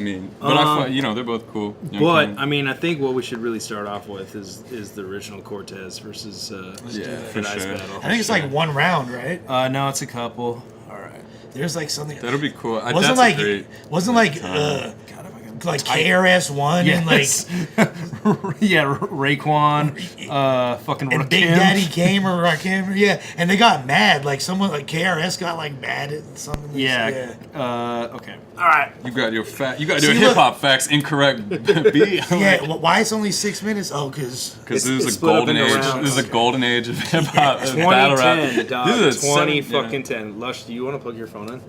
mean, but you know, they're both cool. But I mean, I think what we should really start off with is the original Cortez versus for Ice sure. Battle. I think it's like one round, right? No, it's a couple. All right. There's like something. That'll be cool. Wasn't like KRS-One and like Raekwon, fucking and Rakim. Big Daddy came or Rakim, yeah, and they got mad. Like someone like KRS got like mad at something. Yeah. Okay. All right. You got your hip hop facts incorrect. B. Yeah. Why it's only 6 minutes? Oh, because this is a golden age. This is a golden age of hip hop. 2010, dog. This is 10. Lush, do you want to plug your phone in?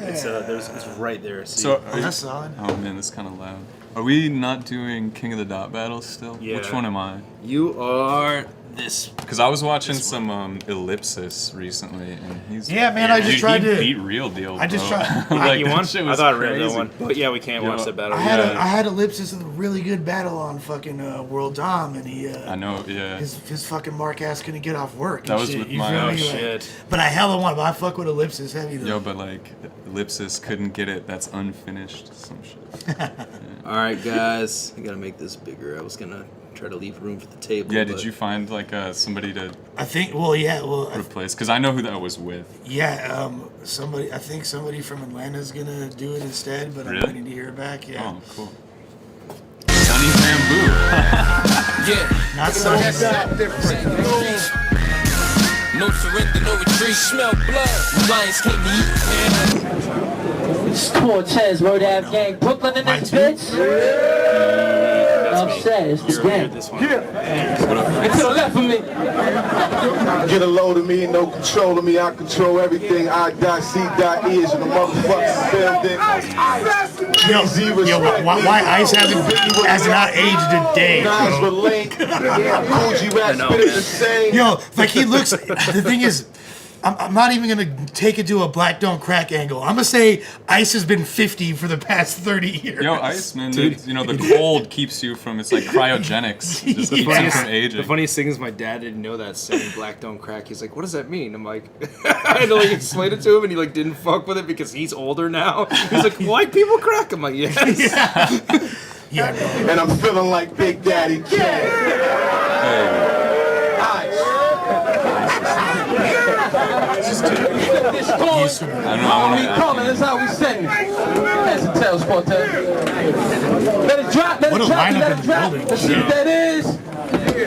It's right there. See? So that's solid. Oh man, this is kind of loud. Are we not doing King of the Dot battles still? Yeah. Which one am I? You are this. Because I was watching some Ellipsis recently, and he's I just tried to beat Real Deal. I just tried. Like, you won? shit I was thought Real crazy. Deal won, but yeah, we can't watch that battle. I had Ellipsis with a really good battle on fucking World Dom, and he. I know, yeah. His fucking mark ass couldn't get off work. That and was shit. with You my feel own me? shit. But I hella won. But I fuck with Ellipsis heavy though. Yo, but like Ellipsis couldn't get it. That's unfinished. Some shit. All right, guys, I gotta make this bigger. I was gonna try to leave room for the table. Yeah, did you find like somebody to I think. Well, yeah. Well, replace? Because I know who that was with. yeah. Somebody. I think somebody from Atlanta's gonna do it instead. But Really? I'm waiting to hear back. Yeah. Oh, cool. Sunny Bamboo. Not so. No surrender, no retreat. Smell blood. Lions came to eat. It's Cortez, Road Ave Gang, Brooklyn in this bitch. Upset, it's the gang. This one. And to the left of me. Get a load of me, no control of me. I control everything. I.C.E is in the motherfucking building. Yo, why Ice hasn't not aged a day, Guys bro? relate. Coogee rap spit the same. Yo, like he looks. The thing is, I'm not even gonna take it to a black don't crack angle. I'm gonna say Ice has been 50 for the past 30 years. Yo, Ice, man, you know, the cold keeps you from, it's like cryogenics. Just keeps you from aging. The funniest thing is my dad didn't know that saying "black don't crack." He's like, "What does that mean?" I'm like, I had to like explain it to him, and he like didn't fuck with it because he's older now. He's like, "White people crack." I'm like, "Yes." Yeah, bro. And I'm feeling like Big Daddy Kane. This I don't know, I want to calling, that's how we say it. As it tells Cortez. Let it drop, let What it a drop, lineup let in it the drop. building. Let's see what that is.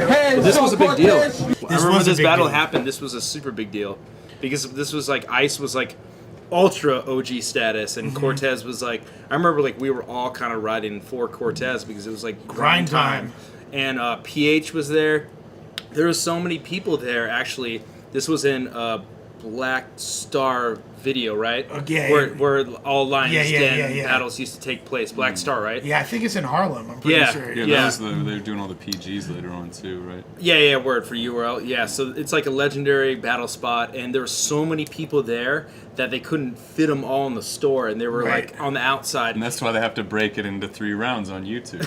Hands This on was a big deal. Cortez. I remember was a this big battle deal. happened. This was a super big deal because this was like Ice was like ultra OG status, and Cortez was like. I remember like we were all kind of riding for Cortez because it was like grind time, and PH was there. There were so many people there. Actually, this was in Black Star video, right? Yeah, where all Lions Den yeah. battles used to take place. Black Star, right? Yeah, I think it's in Harlem. I'm pretty Yeah. sure. Yeah, Yeah. they're doing all the PGs later on too, right? Yeah, word for URL. Yeah, so it's like a legendary battle spot, and there were so many people there that they couldn't fit them all in the store, and they were Right. like on the outside. And that's why they have to break it into 3 rounds on YouTube.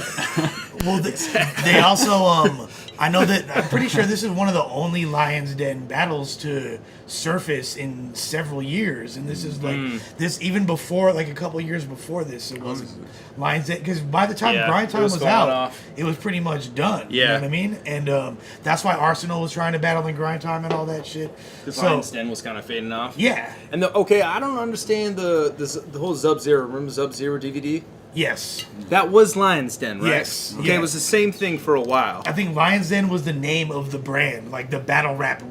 Well, they also, I know that, I'm pretty sure this is one of the only Lions Den battles to surface in several years. And this is like, this even before, like a couple years before this, it was Lions Den. Because by the time Yeah, Grind it Time was was going out, off. it was pretty much done. You know Yeah. what I mean? And that's why Arsenal was trying to battle in Grind Time and all that shit. Because So, Lions Den was kind of fading off. yeah. And okay, I don't understand the whole Sub-Zero. Remember Sub-Zero DVD? Yes. That was Lions Den, right? Yes, Okay, yeah. it was the same thing for a while. I think Lions Den was the name of the brand, like the battle rap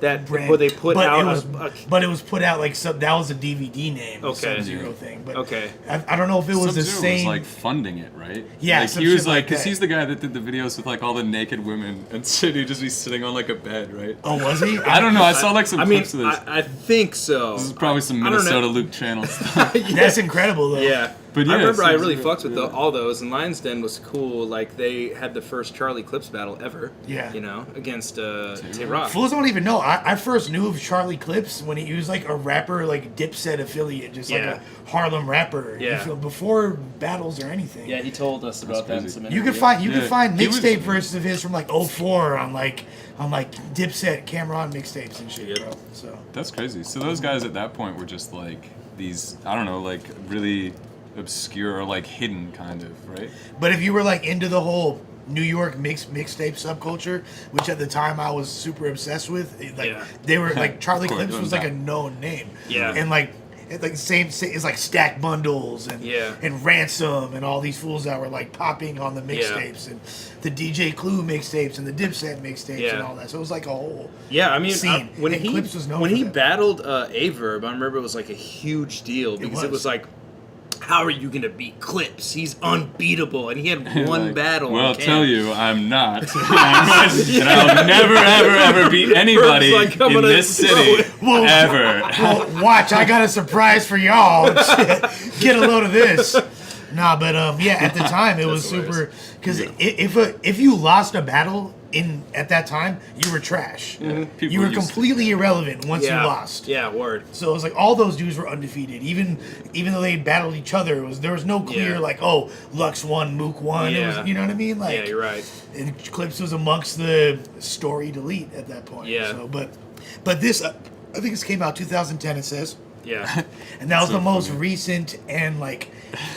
That brand. where they put but out it was, a but it was put out like that was a DVD name, the Okay. Sub-Zero thing. But Okay. I don't know if it was the Sub-Zero same. was like funding it, right? Yeah, like some he was shit like, like because that. he's the guy that did the videos with like all the naked women and shit. He'd just be sitting on like a bed, right? Oh, was he? I don't know. I saw like some I mean, clips of this. I think so. This is probably some I don't know. Minnesota Luke Channel stuff. That's incredible though. Yeah. But I yeah, remember I Sub-Zero, really fucked with yeah. all those, and Lions Den was cool. Like, they had the first Charlie Clips battle ever. Yeah. You know, against Tay-Rock. Fools don't even know. I first knew of Charlie Clips when he was like a rapper, like Dipset affiliate, just like Yeah. a Harlem rapper. Yeah. You feel, before battles or anything. Yeah, he told us about that in crazy. some You interview. can find Yeah. find He was- mixtape versions of his from like 04 on like Dipset Cameron mixtapes and shit, bro. So That's crazy. So those guys at that point were just like these, I don't know, like really obscure or like hidden kind of, right? But if you were like into the whole New York mixtape subculture, which at the time I was super obsessed with, they were like Charlie Clips was like a known name. Yeah. And like same it's like Stack Bundles and Ransom and all these fools that were like popping on the mixtapes and the DJ Clue mixtapes and the Dipset mixtapes and all that. So it was like a whole scene. When and Clips was known when for he that. battled Averb, I remember it was like a huge deal because it was like, how are you gonna beat Clips? He's unbeatable, and he had one Like, battle. Well, on I'll camp. tell you, I'm not. And I'll never, ever beat anybody Bird's like, I'm in gonna this throw city it. ever. Well, watch, I got a surprise for y'all. Get a load of this. Nah, but at the time it was super because if you lost a battle at that time, you were trash. People You were used to- completely irrelevant once you lost. Yeah, word. So it was like all those dudes were undefeated, even though they battled each other. There was no clear like, oh, Lux won, Mook won. Yeah. It was, you know what I mean? Like, Yeah, you're right. And Clips was amongst the storied elite at that point. Yeah. So, but this, I think this came out 2010. It says. Yeah. And that was So the most funny. recent and like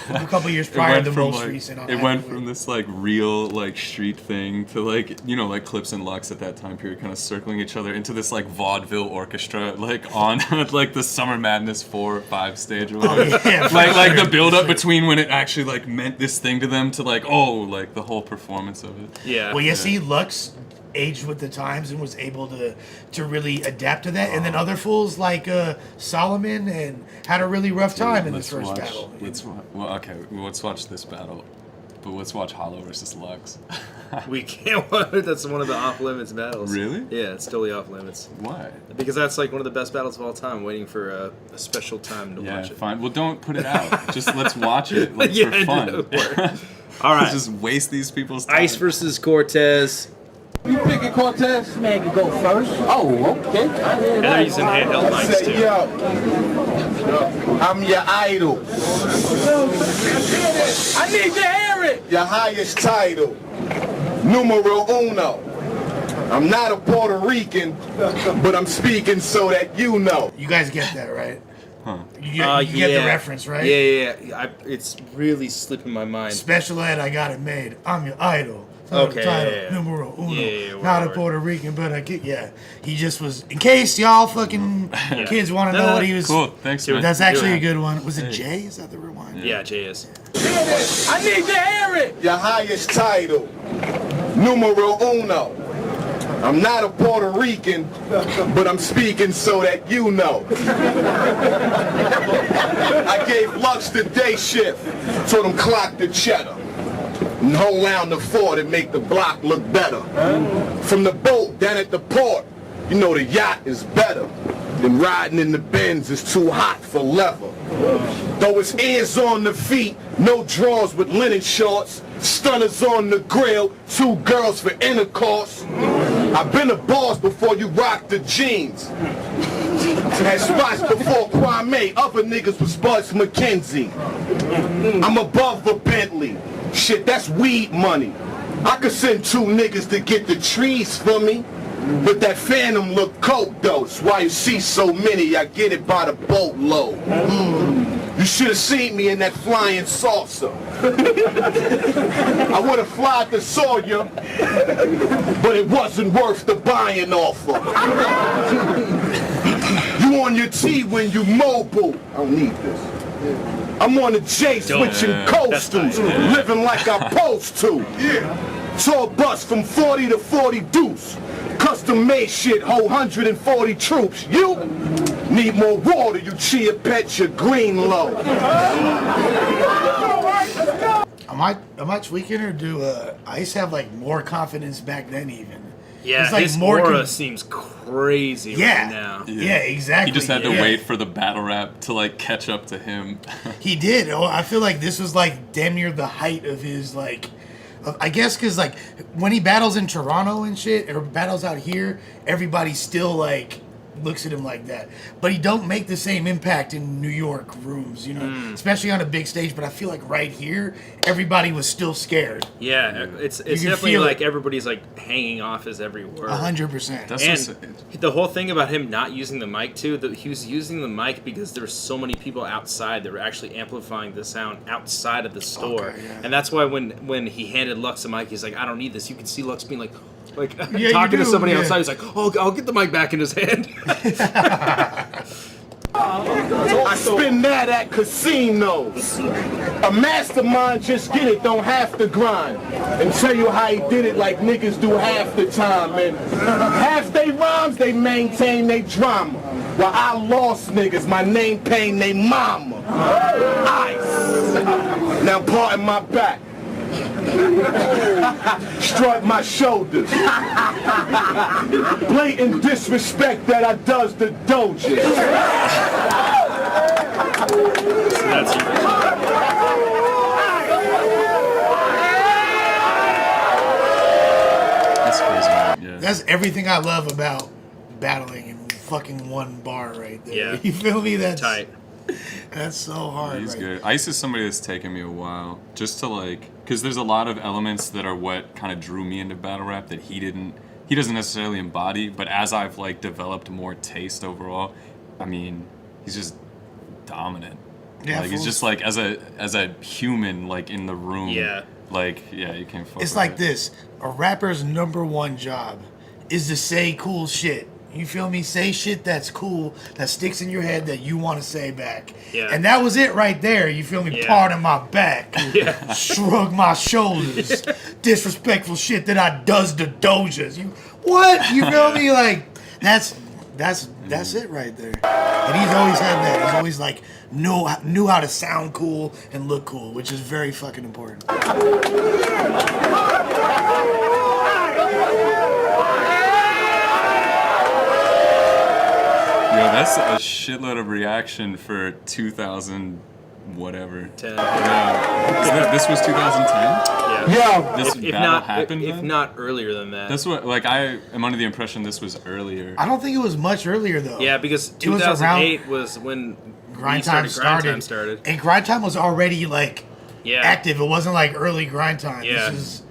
a couple years prior, the most recent. On It that went point. from this like real like street thing to like like Clips and Lux at that time period kind of circling each other into this like vaudeville orchestra like on like the Summer Madness 4 or 5 stage or whatever. Yeah, like the build up between when it actually like meant this thing to them to like like the whole performance of it. Yeah. Well, see, Lux aged with the times and was able to really adapt to that, and then other fools like Solomon and had a really rough time in this first battle. Let's watch this battle, but let's watch Hollow versus Lux. We can't. That's one of the off limits battles. Really? Yeah, it's totally off limits. Why? Because that's like one of the best battles of all time. Waiting for a special time to Yeah, watch it. fine. Well, don't put it out. Just let's watch it like, Yeah, for fun. no, all right. Let's just waste these people's time. Ice versus Cortez. You picking Cortez? Man can go first. Oh, okay. And they're using handheld mics Say, too. yo, I'm your idol, I need to hear it. your highest title, numero uno. I'm not a Puerto Rican, but I'm speaking so that you know. You guys get that, right? Huh. You get the reference, right? Yeah. It's really slipping my mind. Special ed, I got it made. I'm your idol. Okay, Title, yeah. numero uno. Yeah, Not a word. Puerto Rican, but I get, He just was, in case y'all fucking kids want to know what he was. Cool. Thanks, man. That's actually Yeah. a good one. Was it Jay? Is that the rewind? Yeah, JS. I need to hear it. Your highest title, numero uno. I'm not a Puerto Rican, but I'm speaking so that you know. I gave Lux the day shift, told him clock the cheddar. And hold down the fort and make the block look better. From the boat down at the port, you know the yacht is better than riding in the Benz. It's too hot for leather. Though his ears on the feet, no drawers with linen shorts, stunners on the grill, 2 girls for intercourse. I've been a boss before you rocked the jeans. Had spots before Kwame, other niggas was Buzz McKenzie. I'm above a Bentley. Shit, that's weed money. I could send 2 niggas to get the trees for me. But that Phantom look coke though. That's why you see so many. I get it by the boatload. You should have seen me in that flying saucer. I would have flied to Sawyer, but it wasn't worth the buying offer. You on your T when you mobile. I don't need this. I'm on the J switching coastals, living like I'm supposed to. Tour bus from 40 to 40 deuce. Custom made shit, whole 140 troops. You need more water, you chia pet your green low. Am I tweaking or do Ice have like more confidence back then even? Yeah, It's like his more aura con- seems crazy Yeah. right now. Yeah, exactly. He just had to Yeah. wait for the battle rap to like catch up to him. He did. Oh, I feel like this was like damn near the height of his like. I guess because like when he battles in Toronto and shit, or battles out here, everybody's still like looks at him like that. But he don't make the same impact in New York rooms, you know, especially on a big stage. But I feel like right here, everybody was still scared. Yeah, it's definitely like everybody's like hanging off his every word. 100%. And the whole thing about him not using the mic too, he was using the mic because there were so many people outside that were actually amplifying the sound outside of the store. Okay, yeah. And that's why when he handed Lux the mic, he's like, I don't need this. You can see Lux being like talking to somebody outside. He's like, oh, I'll get the mic back in his hand. I spin that at casinos. A mastermind just get it, don't have to grind. And tell you how he did it like niggas do half the time. And half they rhymes, they maintain they drama. While I lost niggas, my name pain they mama. Ice. Now pardon my back. Strut my shoulders. Blatant disrespect that I does the doges. That's crazy, man. Yeah. That's everything I love about battling in fucking one bar right there. Yeah. You feel me? That's tight. That's so hard. He's good. Ice is somebody that's taken me a while just to like, because there's a lot of elements that are what kind of drew me into battle rap that he doesn't necessarily embody. But as I've like developed more taste overall, I mean, he's just dominant. Yeah, like he's just like as a human like in the room. Yeah. Like yeah, you can't fuck. It's with like it. this: a rapper's #1 job is to say cool shit. You feel me? Say shit that's cool, that sticks in your head that you want to say back. Yeah. And that was it right there. You feel me? Yeah. Pardon my back. Yeah. Shrug my shoulders. Disrespectful shit that I does the dojas. You what? You feel me? Like that's it right there. And he's always had that. He's always like knew how to sound cool and look cool, which is very fucking important. Yo, that's a shitload of reaction for 2000 whatever. 10. Yeah. This was 2010? Yeah. This battle happened if then? not earlier than that. That's what, like, I am under the impression this was earlier. I don't think it was much earlier though. Yeah, because It was 2008 was when Grind Time started. And Grind Time was already like active. It wasn't like early Grind Time. Yeah. This is,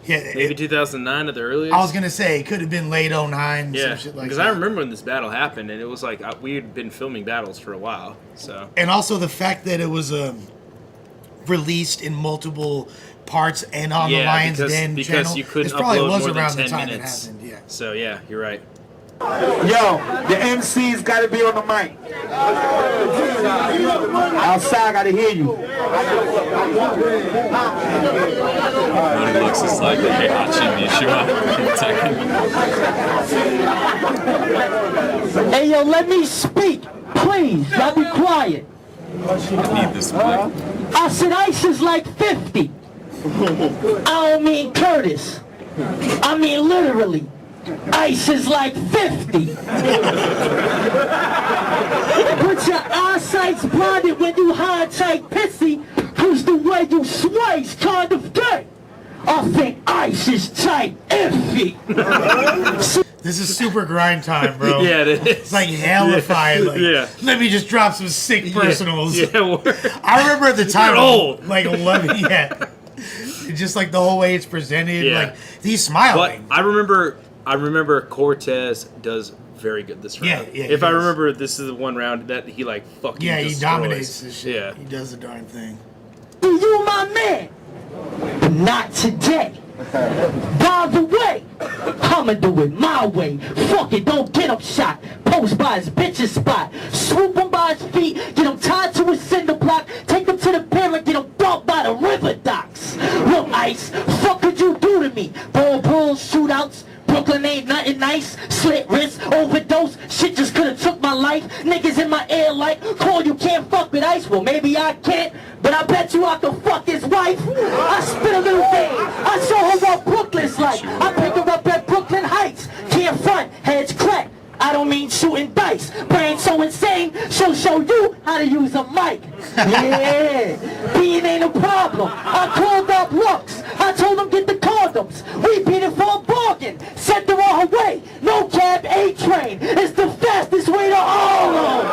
maybe 2009 at the earliest. I was gonna say it could have been late 09. Yeah, some shit like because that. I remember when this battle happened, and it was like we had been filming battles for a while. So And also the fact that it was released in multiple parts and on the Lions Den because channel. you couldn't it probably upload was more than around 10 the time minutes. it happened. Yeah. So yeah, you're right. Yo, the MC's gotta be on the mic. Outside, gotta hear you. What it looks is like, hey, Hey, yo, let me speak, please. Y'all be quiet. I need this mic. I said Ice is like 50. I don't mean Curtis. I mean literally. Ice is like 50. But your eyesight's blinded when you high tight pissy, cause the way you sway's kind of gay. I think Ice is tight iffy. This is super Grind Time, bro. Yeah, it is. It's like hellified. Like, let me just drop some sick personals. I remember at the time, like 11, just like the whole way it's presented, like he's smiling. But I remember Cortez does very good this round. Yeah, if I remember, this is the one round that he like fucking he destroys. dominates this shit. Yeah, he does the darn thing. You my man, but not today. By the way, I'ma do it my way. Fuck it, don't get him shot. Post by his bitch's spot. Swoop him by his feet, get him tied to a cinder block. Take him to the pier, get him dumped by the river docks. Look, Ice, fuck could you do to me? Bulls, shootouts. Brooklyn ain't nothing nice. Slit wrist, overdose. Shit just could've took my life. Niggas in my ear like, call you can't fuck with Ice. Well, maybe I can't, but I bet you I can fuck his wife. I spit a little game. I show her what Brooklyn's like. I pick her up at Brooklyn Heights. Can't front, heads crack. I don't mean shooting dice. Brain so insane, she'll show you how to use a mic. Yeah, being ain't a problem. I called up Lux. I told him get the condoms. We beat it for a bargain. bugging. Send her on her way. No cab, A train. It's the fastest way to Harlem.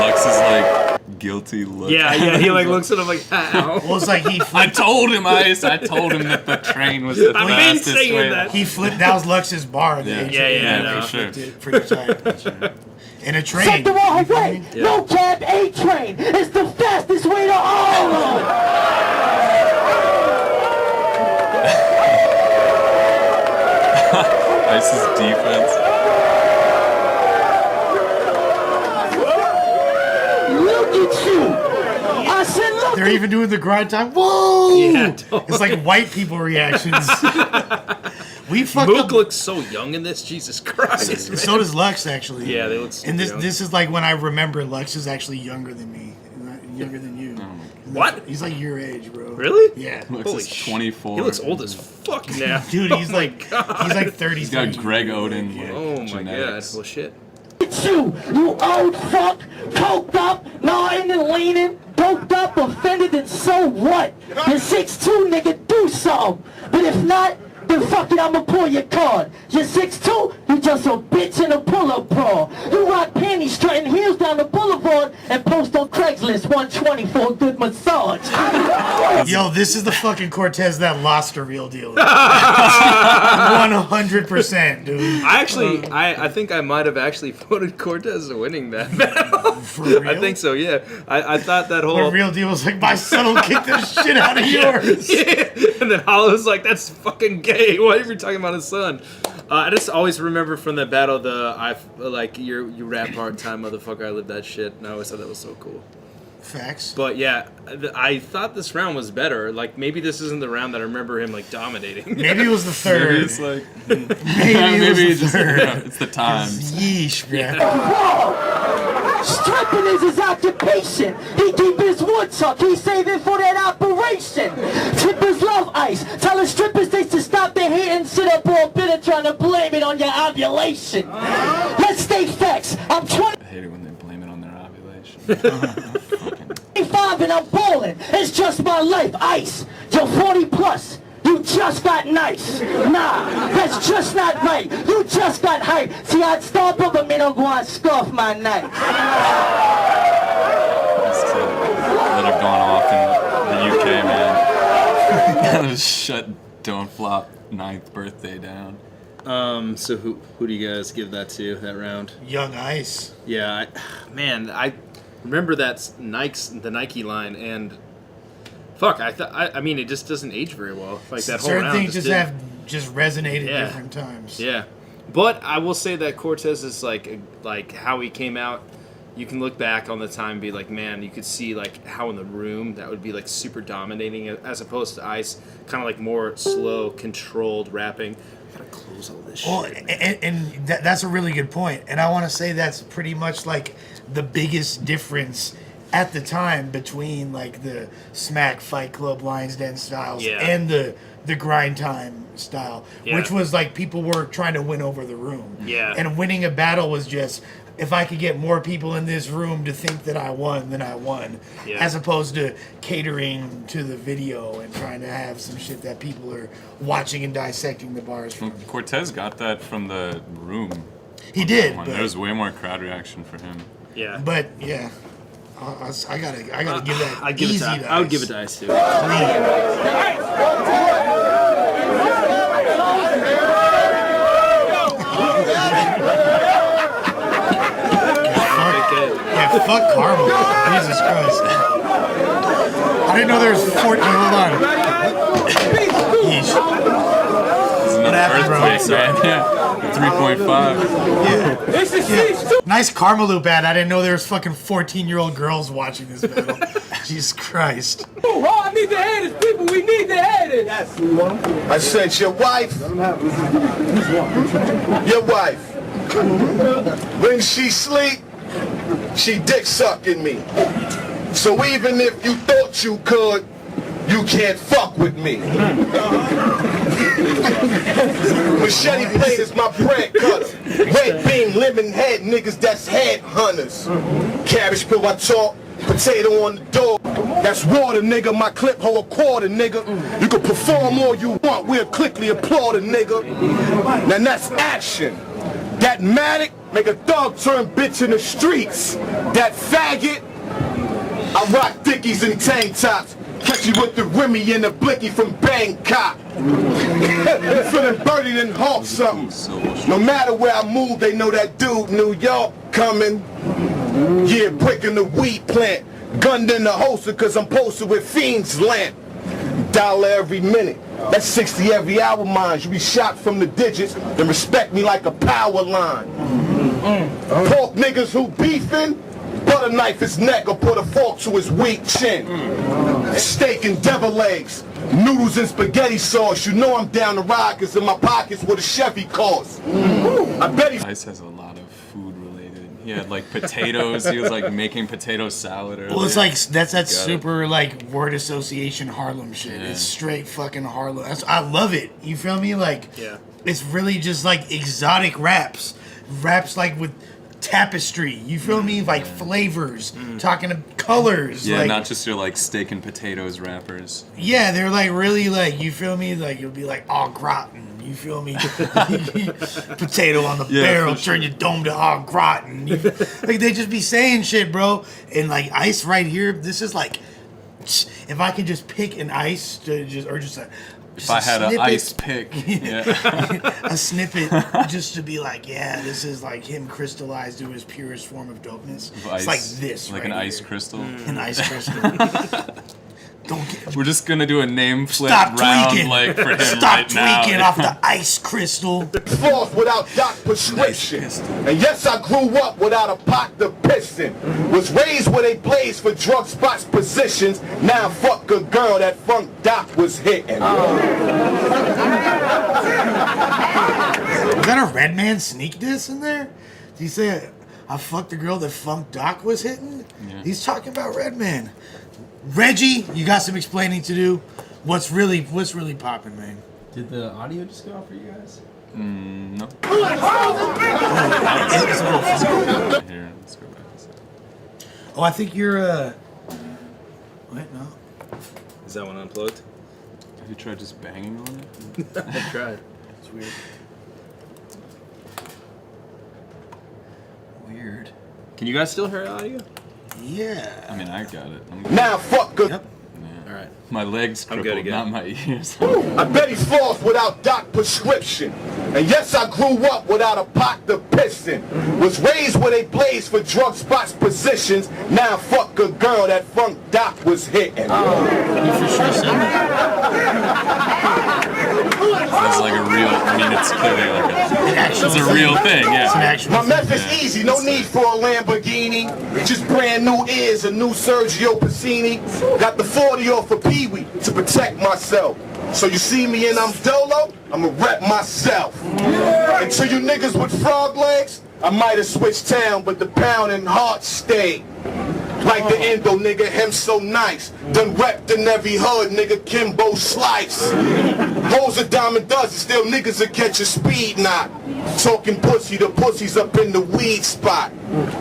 Lux is like guilty look. Yeah, he like looks at him like, ow. Well, it's like he I flipped. told him, Ice. I told him that the train was the I've been fastest saying way. that. He flipped. That was Lux's bar. The Yeah. H- Yeah, he no. for sure. flipped it for the time. In a train. Send her on her way. No cab, A train. It's the fastest way to Harlem. Ice's defense. Look at you. I said, look They're at even doing the grind time. Whoa! Yeah, totally. It's like white people reactions. We fucked Mook up. looks so young in this. Jesus Christ, man. So does Lux, actually. Yeah, they look super And young. this is like when I remember Lux is actually younger than me, younger than you. What? He's like your age, bro. Really? Yeah. Lux Holy is shit. 24. He looks old as fuck now. Dude, he's like he's like 30. He's got Greg Oden. Like, Oh my genetics. god. Well, shit. you old fuck. Coked up, gnawing and leaning. Doped up, offended, and so what? You're 6'2", nigga, do something. But if not, then fuck it, I'ma pull your card. You're 6'2", you just a bitch in a pull-up bra. You rock panties, strutting heels down the boulevard, and post on Craigslist 120 for a good massage. Yo, this is the fucking Cortez that lost a real deal. 100%, dude. I think I might have actually voted Cortez winning that battle. For real? I think so, yeah. I thought that whole... The real deal was like, my son will kick the shit out of yours. And then Hollow's like, that's fucking gay. Why are you talking about his son? I just always remember from that battle you rap hard time, motherfucker. I lived that shit, and I always thought that was so cool. Facts. But yeah, I thought this round was better. Like maybe this isn't the round that I remember him like dominating. Maybe it was the third. Maybe it's like Maybe it was the third. it's the times. Yeesh, man. Whoa! Stripping is his occupation. He keep his wood tuck. He's saving for that operation. Strippers love ice. Telling strippers they should stop their hate and sit up all bitter trying to blame it on your ovulation. Let's stay facts. I'm 20. I hate it when they blame it on their ovulation. 25 and I'm ballin'. It's just my life. Ice. You're 40 plus. You just got nice. Nah, that's just not right. You just got hype. See, I'd stop up a minute ago and scuff my night. That have gone off in the UK, man. Shut Don't Flop 9th birthday down. So who do you guys give that to, that round? Young Ice. Yeah, I remember that's the Nike line, and fuck, I mean, it just doesn't age very well. Like that whole Certain round things just didn't. have just resonated Yeah. different times. Yeah, but I will say that Cortez is like how he came out. You can look back on the time and be like, man, you could see like how in the room that would be like super dominating as opposed to Ice, kind of like more slow, controlled rapping. I gotta close all this Well, shit. and that's a really good point. And I want to say that's pretty much like the biggest difference at the time between like the Smack Fight Club Lions Den styles Yeah. and the grind time style, Yeah. which was like people were trying to win over the room. Yeah. And winning a battle was just, if I could get more people in this room to think that I won, then I won. Yeah. As opposed to catering to the video and trying to have some shit that people are watching and dissecting the bars from. Cortez got that from the room. He did, There was way more crowd reaction for him. Yeah. but yeah, I gotta give that I'd give easy it to, to I would Ice. give it to Ice too. Yeah, fuck Carmel. Jesus Christ. I didn't know there was 14. Hold on. Yeesh. This is another happened, bro? earthquake, man. Yeah, 3.5. Nice karma loop ad. I didn't know there was fucking 14-year-old girls watching this battle. Jesus Christ. Oh, I need the haters, people. We need the haters. I said your wife, when she sleep, she dick sucking me. So even if you thought you could, you can't fuck with me. Machete blade is my bread cutter. Red bean, lemon head, niggas that's head hunters. Cabbage pill I talk, Potato on the door. That's water, nigga. My clip hold a quarter, nigga. You can perform all you want. We'll quickly applaud a nigga. Now that's action. That Matic make a thug turn bitch in the streets. That faggot, I rock dickies and tank tops. Catch you with the Remy and the blicky from Bangkok. You feeling burning and Hawk something. No matter where I move, they know that dude New York coming. Yeah, breaking the weed plant. Gunned in the holster cause I'm posted with fiends lamp. Dollar every minute. That's 60 every hour, mind. You be shot from the digits, then respect me like a power line. Pork niggas who beefing, butter knife his neck or put a fork to his weak chin. Steak and devil eggs, noodles and spaghetti sauce. You know I'm down to ride cause in my pockets what a Chevy costs. I bet he Ice has a lot of food related. He had like potatoes. He was like making potato salad earlier. Well, it's like that's that super like word association Harlem shit. Yeah. It's straight fucking Harlem. I love it. You feel me? Like, it's really just like exotic raps like with tapestry. You feel me? Like flavors, talking to colors. Yeah, like, not just your like steak and potatoes rappers. Yeah, they're like really like, you feel me? Like you'll be like au gratin. You feel me? Potato on the barrel, for sure. turn your dome to au gratin. Like they just be saying shit, bro. And like Ice right here, this is like, if I could just pick an Ice to just If I had an Ice pick, a snippet just to be like, yeah, this is like him crystallized to his purest form of dopeness. It's like this, like right an ice here. crystal. An ice crystal. We're just gonna do a name flip Stop round tweaking. like for him Stop right tweaking now. off the ice crystal. forth without doc prescription. And yes, I grew up without a pot to piston. Was raised where they blaze for drug spots positions. Now fuck a girl that funk doc was hitting. Was that a Redman sneak diss in there? Did he say I fucked the girl that Funk Doc was hitting? Yeah. He's talking about Redman. Reggie, you got some explaining to do. What's really popping, man? Did the audio just go off for you guys? No. Here, let's go back. Oh, I think you're wait, no. Is that one unplugged? Have you tried just banging on it? I tried. It's weird. Weird. Can you guys still hear audio? Yeah. I mean, I got it. Now fuck a... Yep. Alright. My legs I'm crippled, good again. not my ears. I bet he's forth without doc prescription. And yes, I grew up without a pot to piston. Was raised where they blaze for drug spots positions. Now fuck a girl that funk doc was hitting. You for sure said that. That's like a real, I mean, it's clearly like It's a real thing, It's an yeah. actual My thing. method's easy, no need for a Lamborghini. Just brand new ears, a new Sergio Pacini. Got the 40 off of Pee Wee to protect myself. So you see me and I'm dolo, I'ma rep myself. Until you niggas with frog legs, I might have switched town, but the pound and heart stayed. Like the endo nigga, him so nice. Done repped in every hood, nigga, Kimbo Slice. Hoes a diamond dozen, still niggas will catch a speed knot. Talking pussy, the pussy's up in the weed spot.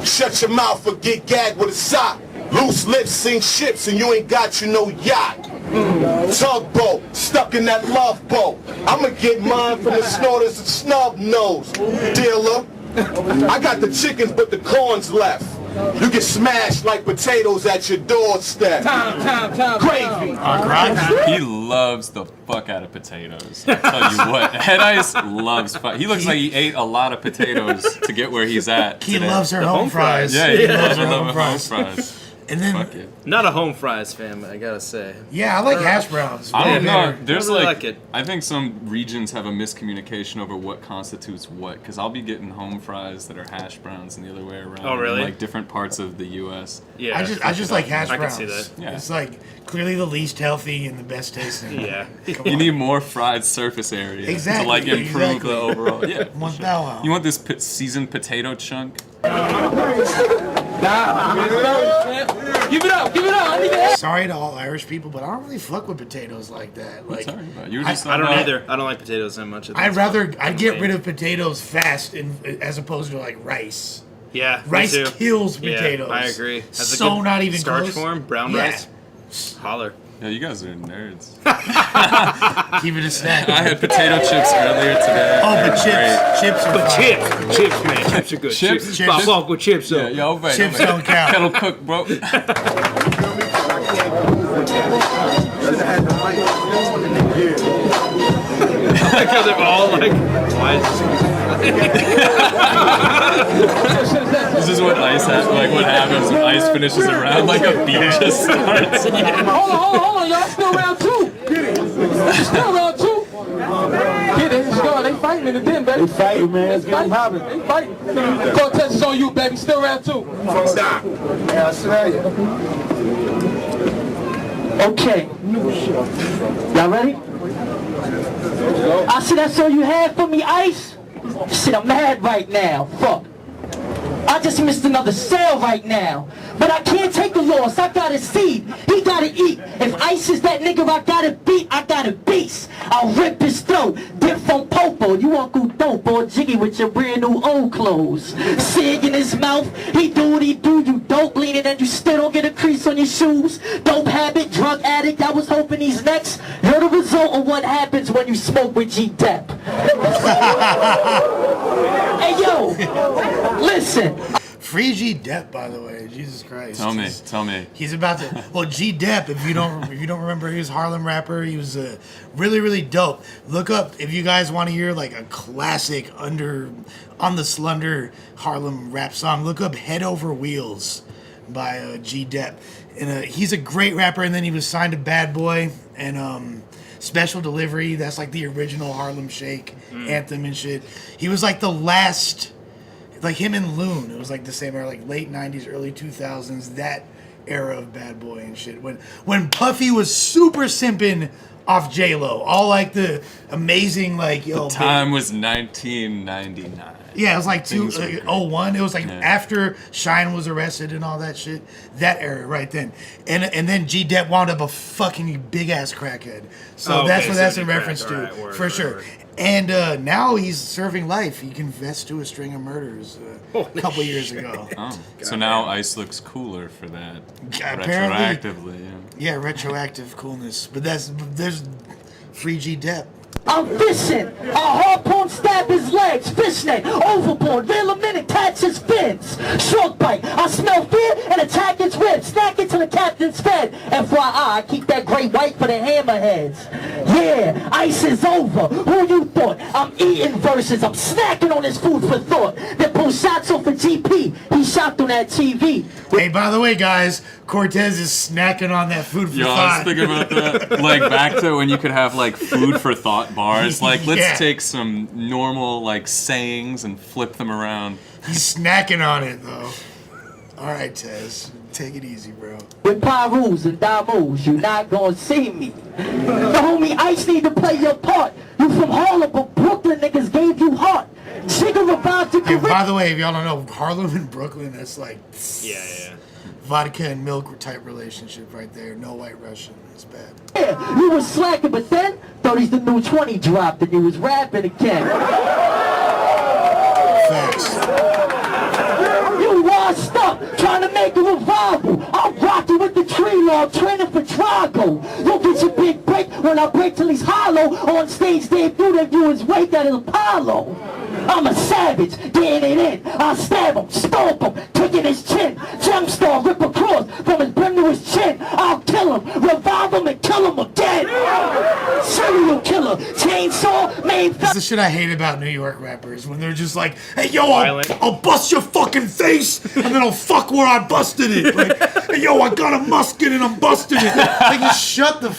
Shut your mouth or get gagged with a sock. Loose lips sink ships and you ain't got you no yacht. Tugboat, stuck in that love boat. I'ma get mine from the snorters and snub nose. Dealer, I got the chickens but the corn's left. You get smashed like potatoes at your doorstep. Time. Gravy. He loves the fuck out of potatoes. I'll tell you what, Head Ice loves. He looks like he ate a lot of potatoes to get where he's at. He today. loves her home fries. Yeah, he loves her home home fries. fries. And then, Fuck it. Not a home fries fan, I gotta say. yeah, I like hash browns. I don't Way know. better. There's I really like, like it. I think some regions have a miscommunication over what constitutes what. Because I'll be getting home fries that are hash browns and the other way around. Oh, really? In like different parts of the U.S. Yeah. I just like hash I can browns. see that. Yeah. It's like clearly the least healthy and the best tasting. Yeah. You need more fried surface area Exactly, to like improve exactly. the overall. Yeah. Want that one? You want this seasoned potato chunk? Give it up, I need that. Sorry to all Irish people, but I don't really fuck with potatoes like that. Like, Sorry about you. Were just I don't about- either. I don't like potatoes that much. I'd get rid of potatoes fast, as opposed to like rice. Yeah, me Rice too. kills Yeah, potatoes. I agree. That's a So good not even starch close. form, brown Yeah. rice. Holler. Yeah, you guys are nerds. Keep it a snack. I had potato chips earlier today. Oh, They but were chips are But fire. chips, man, chips are good. Chips? I fuck with chips though. great. Yeah, yo, wait, Chips don't count. Kettle cook, bro. Because they're all like, why This is what ice has, like what happens when ice finishes a round, like a beat just starts. Hold on, y'all still round two. Still round two. Get it, let's go. They fighting in the den, baby. They fighting, man. They fighting. They fighting. CORTEZ is on you, baby. Still round two. Yeah, I smell you. Okay. Y'all ready? I see that's all you had for me, Ice? Shit, I'm mad right now. Fuck. I just missed another sale right now. But I can't take a loss. I gotta see. He gotta eat. If Ice is that nigga I gotta beat, I gotta beast. I'll rip his throat. Dip from Popo. You Uncle Dope or Jiggy with your brand new old clothes. Sig in his mouth. He do what he do. You dope leaning and you still don't get a crease on your shoes. Dope habit, drug addict. I was hoping he's next. You're the result of what happens when you smoke with G-Dep. Hey, yo. Listen. Free G Depp, by the way. Jesus Christ. Tell me. He's about to. Well, G Depp, if you don't remember, he was a Harlem rapper. He was really, really dope. Look up if you guys want to hear like a classic on the Slender Harlem rap song. Look up "Head Over Wheels" by G Depp, and he's a great rapper. And then he was signed to Bad Boy and Special Delivery. That's like the original Harlem Shake anthem and shit. He was like the last. Like him and Loon, it was like the same era, like late 90s, early 2000s, that era of Bad Boy and shit. When Puffy was super simping off J-Lo, all like the amazing, like, yo. The time was 1999. Yeah, it was like Things were great. 01. It was like after Shine was arrested and all that shit. That era right then. And then G Depp wound up a fucking big ass crackhead. So Oh, that's okay, what so that's he in reference cracked. to, Alright, word, for word, sure. word. And now he's serving life. He confessed to a string of murders a couple years ago. Oh, so now Ice looks cooler for that. Apparently- Retroactively, yeah. Yeah, retroactive coolness. But there's free G Depp. I'm fishing. A harpoon stab his legs. Fishnet. Overboard. Reel him in and catch his fins. Short bite. I smell fear and attack his ribs. Snack it till the captain's fed. FYI, I keep that great white for the hammerheads. Yeah, Ice is over. Who you thought? I'm eating verses. I'm snacking on his food for thought. Then pull shots off a GP. He shot on that TV. Hey, by the way, guys, Cortez is snacking on that food for Yo, I thought. was thinking about that. Like back to when you could have like food for thought bars. Like let's Yeah. take some normal like sayings and flip them around. He's snacking on it, though. All right, Tez. Take it easy, bro. With Pyrus and Damos, you not gonna see me. The homie Ice need to play your part. You from Harlem, but Brooklyn niggas gave you heart. Jigger about your Hey, career. by the way, if y'all don't know, Harlem and Brooklyn, that's like Yeah. vodka and milk type relationship right there. No white Russian. It's bad. You was slacking, but then 30's the new 20 dropped and you was rapping again. Facts. You washed up, trying to make a revival. I'll rock you with the tree log, training for Drago. You'll get your big break when I break till he's hollow. On stage debut, that you was wake at Apollo. I'm a savage, getting it in. I'll stab him, stomp him, kicking his chin. Gemstar, rip across from his brim to his chin. I'll kill him, revive him, and kill him again. Serial killer, chainsaw, main. That's the shit I hate about New York rappers when they're just like, "Hey, yo, Violent. I'll bust your fucking face, and then I'll fuck where I busted it." Like, "Hey, yo, I got a musket and I'm busting it." Like, just shut the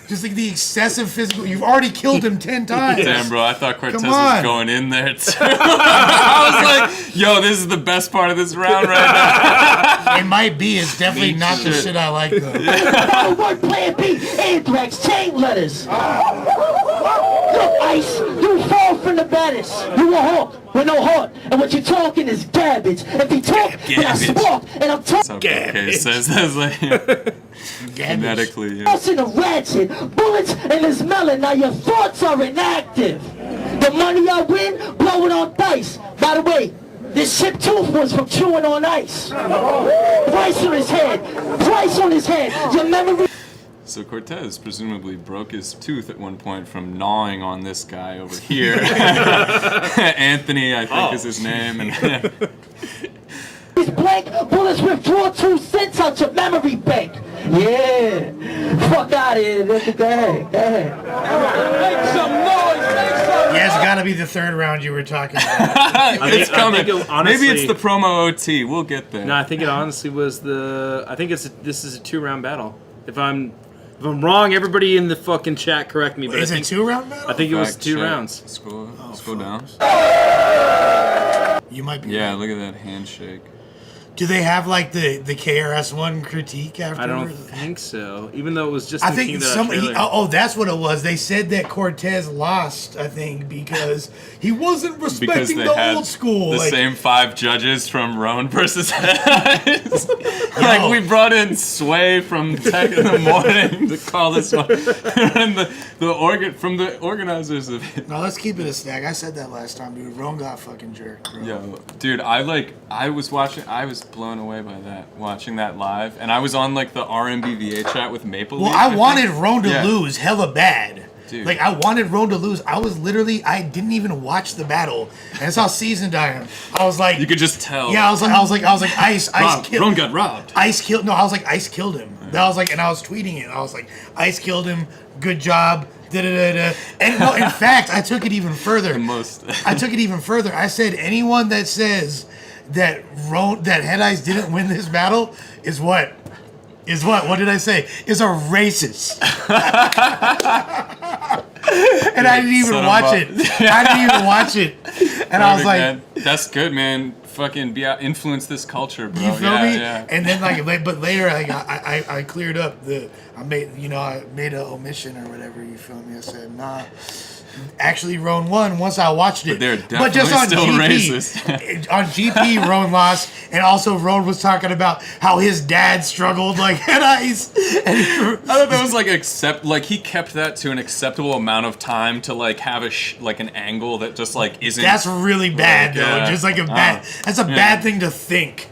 Just like the excessive physical. You've already killed him 10 times. Damn, bro, I thought Cortez Come was on. going in there too. I was like, yo, this is the best part of this round right now. It might be. It's definitely not the shit I like, though. Bottle word plan B, anthrax, chain letters. Look, Ice, you fall from the baddest. You a hawk with no heart, and what you're talking is garbage. If you talk, then I Garbage. spark, and I'm That's talking. how okay says that's like phonetically. Yeah. In a ratchet, bullets in his melon. Now your thoughts are inactive. The money I win, blow it on dice. By the way, This chipped tooth was from chewing on ice. Price on his head. Price on his head. Your memory. So Cortez presumably broke his tooth at one point from gnawing on this guy over here. Anthony, I think, is his name. And These blank bullets withdraw 2 cents out your memory bank. Yeah. Fuck out of here. Go ahead. Make some noise, make some Yeah, it's gotta be the third round you were talking about. it's coming. Honestly, Maybe it's the promo OT. We'll get there. No, I think it honestly was the. I think this is a 2-round battle. If I'm wrong, everybody in the fucking chat correct me. But Is I it think, 2-round battle? I think it was Fact 2 check. rounds. Scroll down. You might be. Yeah, right. look at that handshake. Do they have like the KRS-One critique after? I don't think so. Even though it was just I the think King of some. that trailer. That's what it was. They said that Cortez lost. I think because he wasn't Because respecting they the had old school. the like, same 5 judges from Roan versus Eyes. Like we brought in Sway from Tech in the Morning to call this one, and from the organizers of it. No, let's keep it a stack. I said that last time, dude. Ron got fucking jerked, bro. Yo, dude, I was blown away by that, watching that live, and I was on like the RMBVA chat with Maple Leaf. Well, I wanted think. Roan to Yeah. lose hella bad. Dude. Like, I wanted Roan to lose. I didn't even watch the battle. And that's how seasoned I am. I was like, You could just tell. yeah, I was like, Ice killed. Ron got robbed. Ice killed. No, I was like, Ice killed him. I was like, and I was tweeting it. I was like, Ice killed him. Good job. Da da da da. And no, in fact, I took it even further. I took it even further. I said anyone that says that Head Ice didn't win this battle is what? What did I say? Is a racist. And I didn't even watch it. I didn't even watch it. And I was like, man. That's good, man. Fucking influence this culture, bro. you feel me? Yeah. And then but later I cleared up I made an omission or whatever. You feel me? I said nah. Actually, Roan won once I watched it. But they're definitely still racist. On GP, Roan lost, and also Roan was talking about how his dad struggled like Head Ice. And I thought that was like he kept that to an acceptable amount of time to like have an angle that just like isn't. That's really bad though. Just like that's a bad thing to think.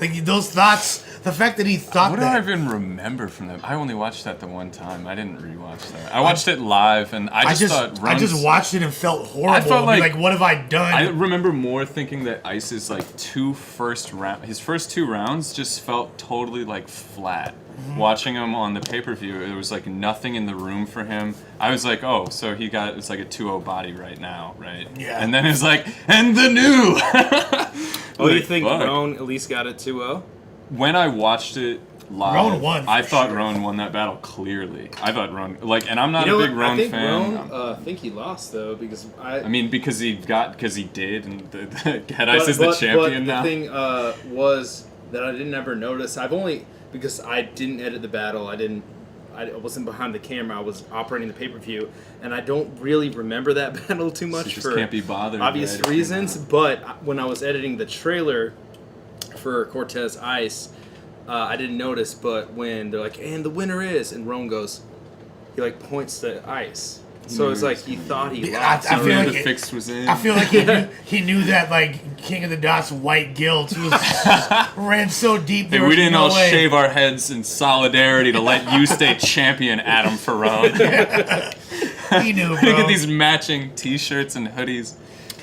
Like those thoughts. The fact that he thought What that. do I even remember from that? I only watched that the one time. I didn't rewatch that. I watched it live, and I just thought I just watched it and felt horrible. I felt like, what have I done? I remember more thinking that Ice's like his first 2 rounds just felt totally like flat. Mm-hmm. Watching him on the pay-per-view, there was like nothing in the room for him. I was like, oh, so it's like a 2-0 body right now, right? Yeah. And then it's like, and the new. Oh, you think fuck. Roan at least got it 2-0? When I watched it live, Roan won I for thought sure. Roan won that battle clearly. I thought Roan, and I'm not You know a big what? Roan I think fan. Roan, I think he lost though because I mean, because he did, and the Head Ice is the champion now. The thing was that I didn't ever notice. Because I didn't edit the battle. I wasn't behind the camera. I was operating the pay-per-view, and I don't really remember that battle too much just for can't be bothered, obvious right? reasons. But when I was editing the trailer for Cortez Ice, I didn't notice. But when they're like, "And the winner is," and Roan goes, he like points to Ice. So it's like he thought he lost. I feel like the fix was in. I feel like he knew that like King of the Dots white guilt ran so deep. Hey, we didn't all shave our heads in solidarity to let you stay champion, Adam Ferrone. He knew, bro. Look at these matching T-shirts and hoodies.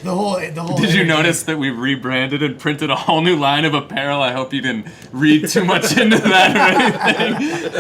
The whole. Did you notice that we rebranded and printed a whole new line of apparel? I hope you didn't read too much into that or anything.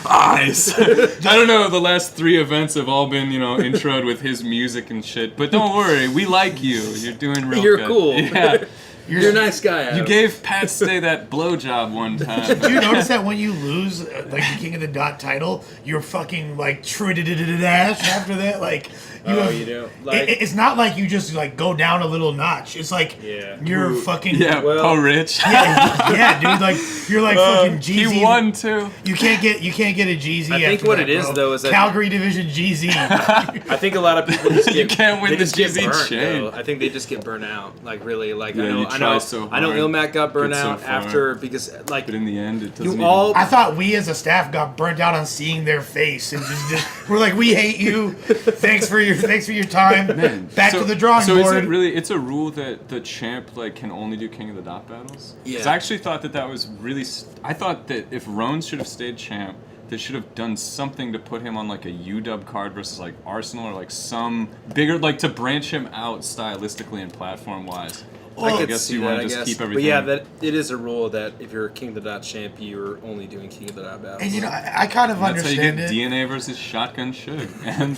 Eyes. I don't know. The last 3 events have all been, introed with his music and shit. But don't worry, we like you. You're doing real You're good. cool. Yeah. You're a nice guy, Adam. You gave Pat Stay that blowjob one time. Do you notice that when you lose like the King of the Dot title, you're fucking like dash after that? Like you do. Like, it's not like you just like go down a little notch. It's like you're fucking Poe Rich. yeah, dude. Like you're like fucking Jeezy. He won too. You can't get a Jeezy. I think what it is though is that Calgary Division Jeezy. I think a lot of people just get You can't win they the just get Jeezy burnt, chain. though. I think they just get burnt out. Like really, like Yeah, you I try know so I know hard, Ilmac got burnt get so out far. after because like But in the end, it doesn't you even... all I thought we as a staff got burnt out on seeing their face and just we're like, we hate you. Thanks for your Thanks for your time. Man, Back to the drawing board. So is it really? It's a rule that the champ like can only do King of the Dot battles. Yeah. Because I actually thought that was really. I thought that if Rones should have stayed champ, they should have done something to put him on like a UW card versus like Arsenal or like some bigger like to branch him out stylistically and platform wise. I guess see you that, want I to just guess. keep But everything. yeah, that it is a rule that if you're a King of the Dot champ, you're only doing King of the Dot battles. And you know, I kind of That's how you understand get it. DNA versus Shotgun Shug. And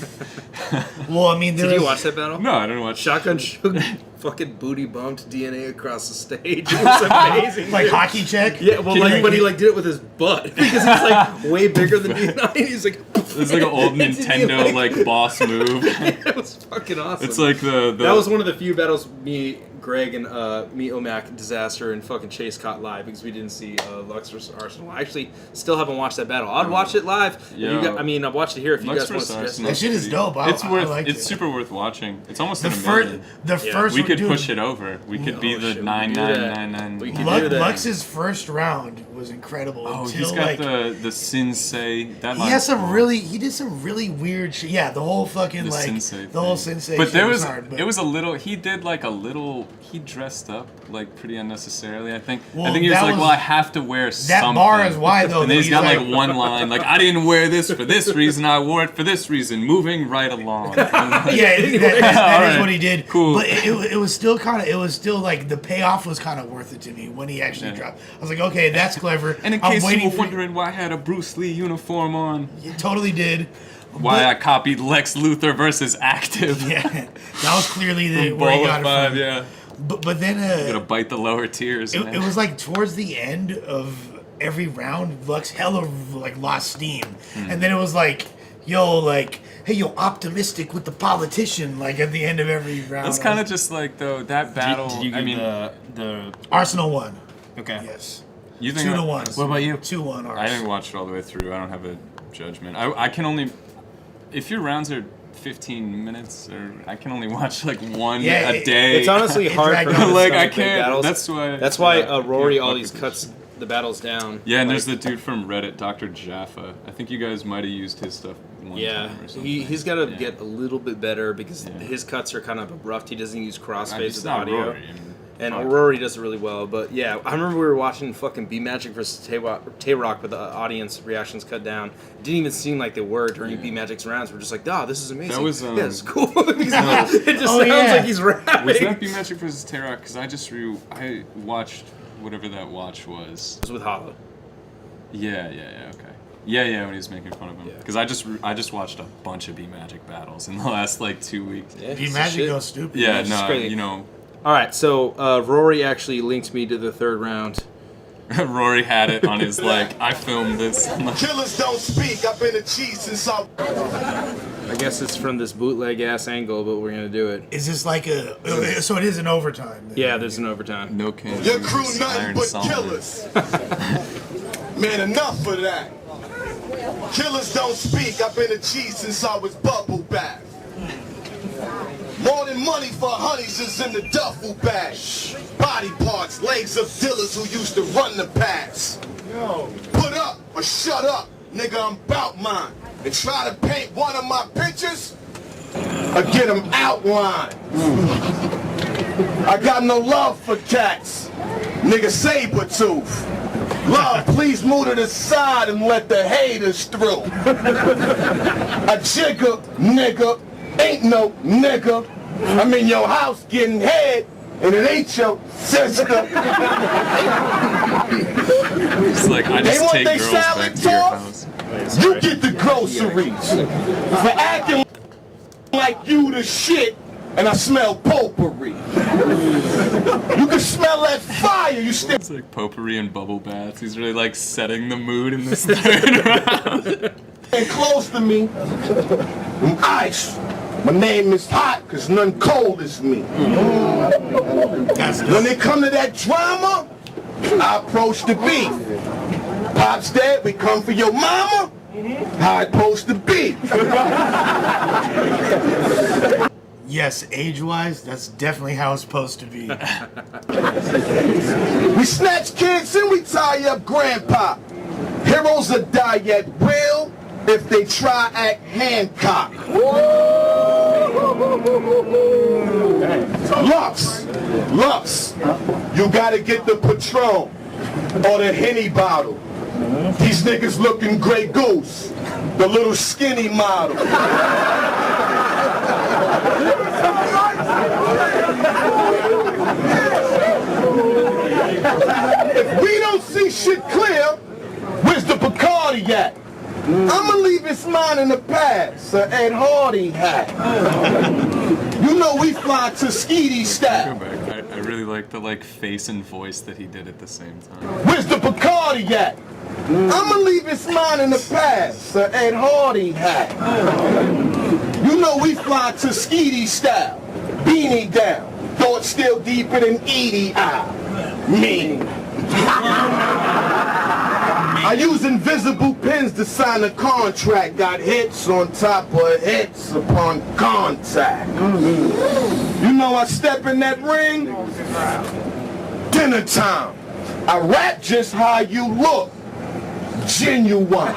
Well, I mean, Did you watch that battle? no, I didn't watch. Shotgun Shug fucking booty bumped DNA across the stage. It was amazing. Like hockey check. Yeah, well, like, but he like did it with his butt because he's like way bigger than DNA. He's like, It's like an old Nintendo like boss move. it was fucking awesome. It's like the that was one of the few battles me, Greg, and me, Omac, Disaster, and fucking Chase caught live because we didn't see Lux versus Arsenal. I actually still haven't watched that battle. I'd watch it live. Yeah. I mean, I've watched it here if you Lux guys want to versus suggest Arsenal. That shit is dope. It's I worth. liked It's it. super worth watching. It's almost The an first, million. the first We one, could dude, push it over. We could be the shit, we nine could nine do that. nine nine. We could do that. Lux's first round was incredible. Oh, until, he's got like, the Sensei. That he line's has some cool. really. He did some really weird shit. Yeah, the whole fucking The like Sensei the whole thing. sensei. But shit there was hard, but it was a little. He did like a little. He dressed up like pretty unnecessarily. I think. Well, I think he was that like, was- well, I have to wear something. bar is why, though, And that then he's he's got like like- one line like, I didn't wear this for this reason. I wore it for this reason. Moving right along. yeah, that is Alright, what he did. cool. But it was still kind of. It was still like the payoff was kind of worth it to me when he actually Yeah. dropped. I was like, okay, that's clever. And in I'm case you waiting were for- wondering why I had a Bruce Lee uniform on, You totally did. why But- I copied Lex Luthor versus Active. Yeah, that was clearly the From where he Ball got of it Five, from. yeah. But then Gotta bite the lower tiers. it, man. it was like towards the end of every round, Lux hella like lost steam, and then it was like, yo, like, hey, yo, optimistic with the politician, like at the end of every round. That's kind of just like though that battle. Did you I get mean, the Arsenal won. okay? Yes, you think 2-1. What about you? 2-1. I didn't watch it all the way through. I don't have a judgment. I can only if your rounds are 15 minutes, or I can only watch like one Yeah, a day. It's honestly It's hard like- for me to like I stomach big can't. battles. That's why yeah, Rory yeah, always fuck cuts the battles down. Yeah, and there's Like, the dude from Reddit, Dr. Jaffa. I think you guys might have used his stuff one yeah, time or something. he's got to Yeah. get a little bit better because Yeah. his cuts are kind of abrupt. He doesn't use I mean, crossfades it's with not audio. Rory, I mean, And fuck. Rory does it really well, but yeah, I remember we were watching fucking B Magic versus Tay-Rock with the audience reactions cut down. It didn't even seem like they were during B Magic's rounds. We're just like, oh, this is amazing. That was, yeah, it's cool. it just Oh, sounds yeah. like he's rapping. Was that B Magic versus Tay-Rock? Because I just I watched whatever that watch was. It was with Hollow. Yeah, okay. Yeah, when he was making fun of him. Yeah. Because I just watched a bunch of B Magic battles in the last like 2 weeks. Yeah, B piece of Magic shit. goes stupid. Yeah, It's no, crazy. you know, All right, so Rory actually linked me to the third round. Rory had it on his like, I filmed this. I'm like, Killers don't speak. I've been a cheat since I. I guess it's from this bootleg ass angle, but we're gonna do it. Is this like a? So it is an overtime. Then. Yeah, there's an overtime. no can. Your crew nothing but killers. Man, enough of that. Killers don't speak. I've been a cheat since I was bubble bath. More than money for honeys is in the duffel bag. Body parts, legs of dealers who used to run the pads. Put up or shut up, nigga, I'm bout mine. And try to paint one of my pictures or get them outlined. I got no love for cats, nigga saber tooth. Love, please move to the side and let the haters through. A jigger, nigga, ain't no nigga. I'm in your house getting head, and it ain't your sister. It's like I They just want take they girls back salad to your toss? house. You get the groceries for acting like you the shit, and I smell potpourri. You can smell that fire. You still. It's like potpourri and bubble baths. He's really like setting the mood in this third round. And close to me, I'm ice. My name is hot, cause none cold is me. When they come to that drama, I approach the beef. Pop's dead, we come for your mama. How it supposed to be. Yes, age-wise, that's definitely how it's supposed to be. We snatch kids and we tie up grandpa. Heroes that die at will if they try at Hancock. Lux, you gotta get the Patron or the Henny bottle. These niggas looking Grey Goose, the little skinny model. If we don't see shit clear, where's the Bacardi at? I'ma leave his mind in the past, Sir Ed Hardy hat. You know we fly to Skeety style. Go back. I really like the face and voice that he did at the same time. Where's the Bacardi at? I'ma leave his mind in the past, Sir Ed Hardy hat. You know we fly to Skeety style. Beanie down, thoughts still deeper than Edie eye. Me. I use invisible pens to sign a contract. Got hits on top of hits upon contact. You know I step in that ring, dinner time. I rap just how you look, genuine.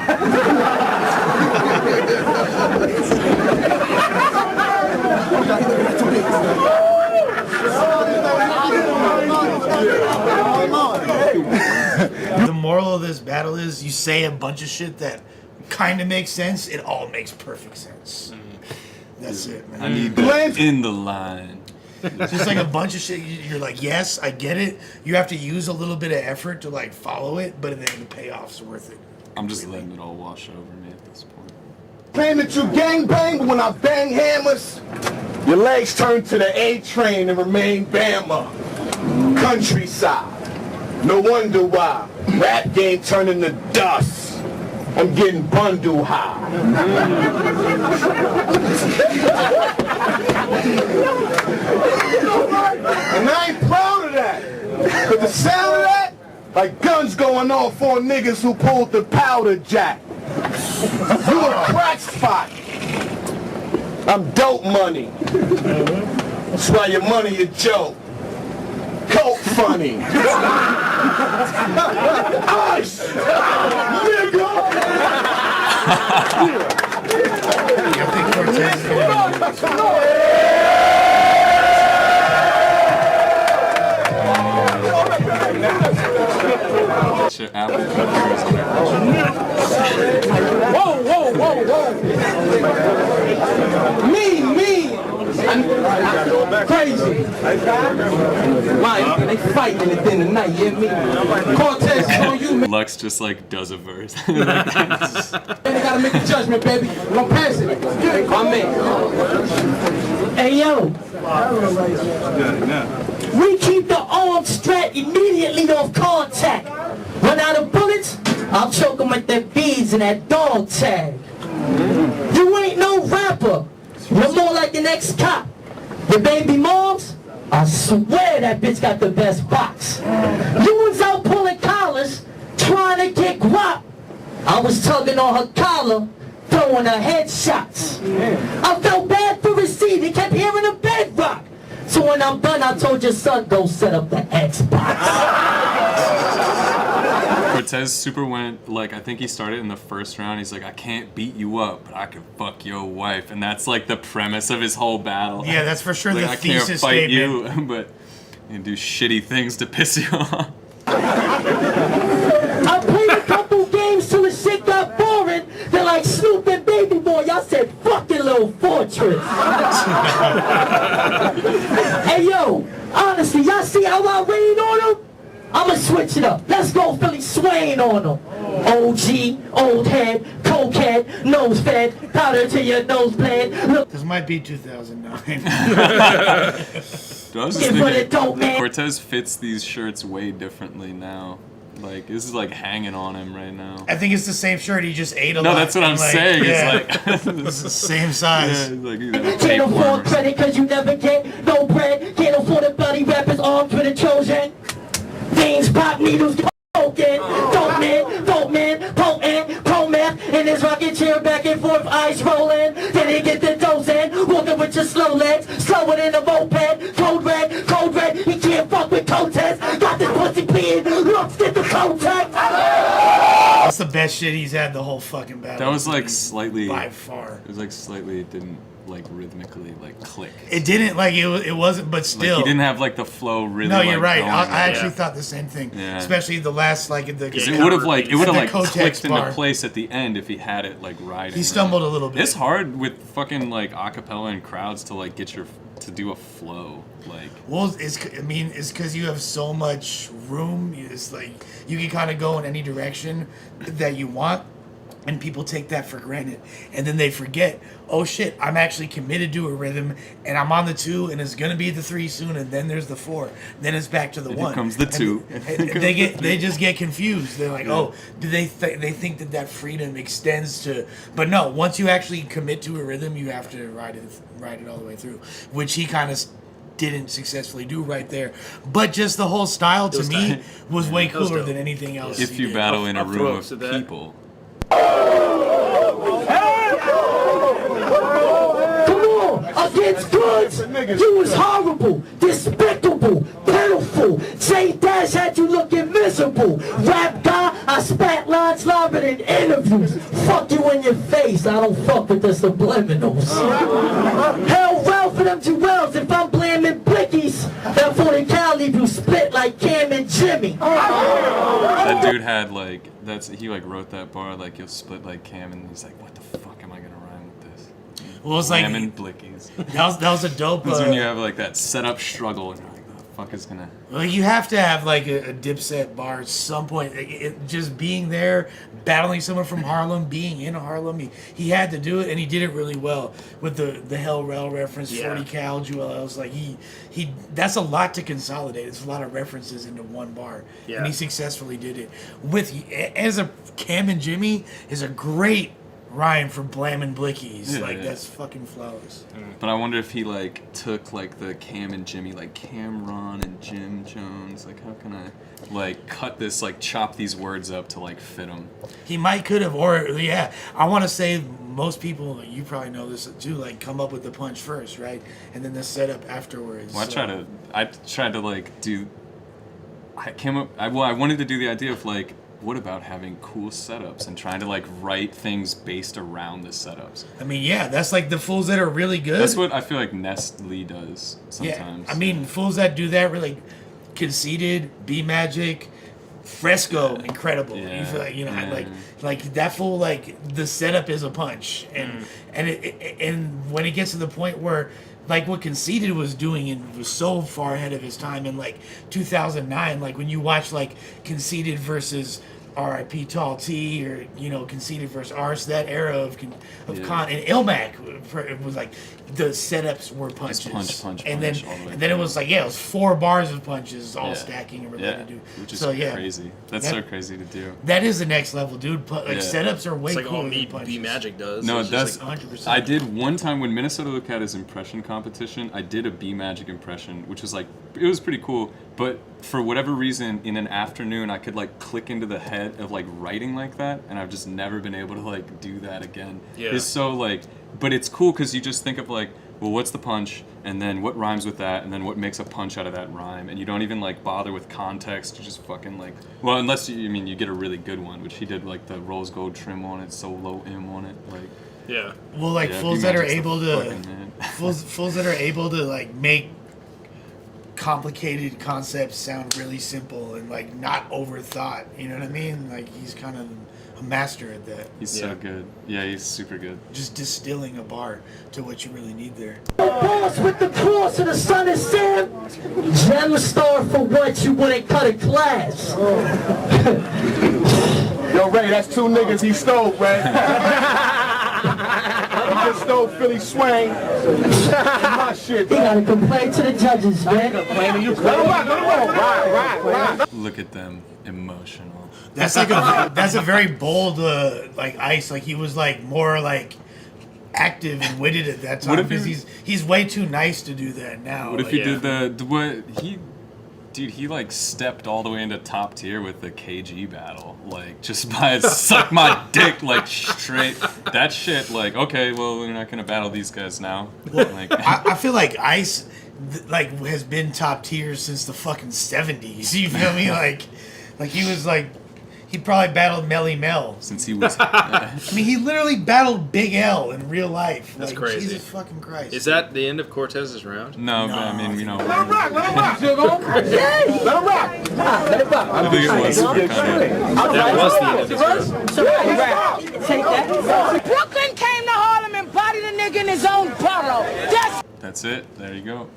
The moral of this battle is you say a bunch of shit that kind of makes sense. It all makes perfect sense. That's it, man. I need that in the line. Just like a bunch of shit. You're like, yes, I get it. You have to use a little bit of effort to follow it, but then the payoff's worth it. I'm just letting it all wash over me at this point. Claim that you gangbang, but when I bang hammers, your legs turn to the A train and remain Bama. Countryside. No wonder why. Rap game turning to dust. I'm getting bundle high. And I ain't proud of that. But the sound of that, like guns going off on niggas who pulled the powder jack. You a crack spot. I'm dope money. That's why your money a joke. Coke funny. Ice! Nigga! Shit, Apple. Whoa, whoa, whoa, whoa. Me. I'm crazy. Lions, they fighting at the end of the night, you hear me? CORTEZ is on you, man. Lux just does a verse. They gotta make a judgment, baby. I'm passing it. My man. Hey, yo. We keep the arm strap immediately off contact. Run out of bullets, I'll choke them with that beads and that dog tag. You ain't no rapper. You're more like the next cop. Your baby moms, I swear that bitch got the best box. You was out pulling collars, trying to get guap. I was tugging on her collar, throwing her headshots. I felt bad for Receipt, he kept hearing a bedrock. So when I'm done, I told your son, go set up the Xbox. CORTEZ super went, I think he started in the first round. He's like, I can't beat you up, but I can fuck your wife. And that's the premise of his whole battle. Yeah, that's for sure the I thesis can't fight statement. you, but you can do shitty things to piss you off. I played a couple games till the shit got boring. They're like Snoop and Baby Boy. Y'all said, fucking little fortress. Hey, yo, honestly, y'all see how I rain on them? I'ma switch it up. Let's go Philly Swain on them. OG, old head, cokehead, nose fed, powder to your nose blade. Look, This might be 2009. get what it don't, man. CORTEZ fits these shirts way differently now. This is hanging on him right now. I think it's the same shirt. He just ate a lot. No, that's what I'm saying. Yeah. It's It's the same size. Can't afford credit cause you never get no bread. Can't afford a bloody rappers armed with a Trojan. Veins, pop needles, poking. Dope man, potent, pro-math. In his rocket chair back and forth, eyes rolling. Then he get the dose in, walking with your slow legs. Slower than a moped, cold red. He can't fuck with CORTEZ. Got this pussy peeing, looks at the contact. That's the best shit he's had the whole fucking battle. That was like slightly by far. It was like slightly it didn't like rhythmically like click. It didn't like it wasn't, but still. Like, he didn't have like the flow really. No, you're right. Going, I actually thought the same thing. Yeah. Especially the last like the. It would have like CORTEZ clicked bar. into place at the end if he had it like riding. He stumbled a little bit. It's hard with fucking like acapella and crowds to like get to do a flow like. Well, it's because you have so much room. It's like you can kind of go in any direction that you want, and people take that for granted, and then they forget. Oh shit! I'm actually committed to a rhythm, and I'm on the 2, and it's gonna be the 3 soon, and then there's the 4, then it's back to the 1. Here comes the 2. And they just get confused. They're like, oh, do they think that freedom extends to? But no, once you actually commit to a rhythm, you have to ride it all the way through, which he kind of didn't successfully do right there. But just the whole style to me was way cooler than anything else. If you battle in a room of people. Against goods, you was horrible, despicable, pitiful. J Dash had you looking miserable. Rap guy, I spat lines longer than interviews. Fuck you in your face, I don't fuck with the subliminals. Hell well for them jewels if I'm blaming blickies. That 40 cal leave you split like Cam and Jimmy. That dude had like he like wrote that bar like you'll split like Cam, and he's like, what the fuck am I gonna rhyme with this? Well, it's like Slamming blickies. That was a dope. That's when you have like that setup struggle, and you're like, the fuck is gonna. Well, you have to have like a Dipset bar at some point. Just being there, battling someone from Harlem, being in Harlem, he had to do it, and he did it really well with the Hell Rel reference, 40 cal, Jewel. I was like, he that's a lot to consolidate. It's a lot of references into one bar, and he successfully did it. As a Cam and Jimmy is a great rhyme for Blammin' Blickies. That's fucking flawless. But I wonder if he like took like the Cam and Jimmy, like Cameron and Jim Jones. Like, how can I like cut this, like chop these words up to like fit them? He might could have, or I want to say most people, you probably know this too, like come up with the punch first, right, and then the setup afterwards. Well, I tried to like do. I wanted to do the idea of like, what about having cool setups and trying to like write things based around the setups? I mean, that's like the fools that are really good. That's what I feel like Nestle does sometimes. Yeah, I mean, fools that do that really Conceited, B Magic, Fresco, incredible. You feel like like that fool, like the setup is a punch, and when it gets to the point where like what Conceited was doing and was so far ahead of his time in like 2009, like when you watch like Conceited versus R.I.P. Tall T, or Conceited versus Ars, that era of Con and Ilmac, it was like the setups were punches, punch, and then it was like it was 4 bars of punches all stacking and related to do. Which is crazy. That's so crazy to do. That is the next level, dude. Setups are way it's like cooler all than punches. B Magic does. No, it's that's like 100%. I did one time when Minnesota looked at his impression competition. I did a B Magic impression, which was like it was pretty cool. But for whatever reason, in an afternoon, I could like click into the head of like writing like that, and I've just never been able to like do that again. Yeah. It's so like, but it's cool because you just think of like, well, what's the punch, and then what rhymes with that, and then what makes a punch out of that rhyme, and you don't even like bother with context. You just fucking like, well, unless you get a really good one, which he did, like the rose gold trim on it, solo M on it, like. Yeah. Well, like fools that are able to, fools that are able to like make complicated concepts sound really simple and like not overthought. You know what I mean? Like he's kind of a master at that. He's so good. Yeah, he's super good. Just distilling a bar to what you really need there. Boss with the cross of the sun and Sam. Gem star for what you wouldn't cut a class. Yo, Ray, that's 2 niggas he stole, Ray. He just stole Philly Swang. My shit, He gotta complain to the judges, man. Look at them, emotional. That's like that's a very bold like Ice. Like he was like more like active and witted at that time because he's way too nice to do that now. What if he did he like stepped all the way into top tier with the KG battle, like just by suck my dick, like straight that shit. Like, okay, well, we're not gonna battle these guys now. Well, like, I feel like Ice like has been top tier since the fucking 70s. You feel me? Like he was like He probably battled Melly Mel. Since he was. I mean, he literally battled Big L in real life. That's like, crazy. Jesus fucking Christ. Is that the end of Cortez's round? No, but I mean, you know. Let him rock. Let him rock. Still going? Let him rock. Let him rock. I think it was kind of. That was the end of his round. Take that. Brooklyn came to Harlem and bodied a nigga in his own borough. That's it. There you go.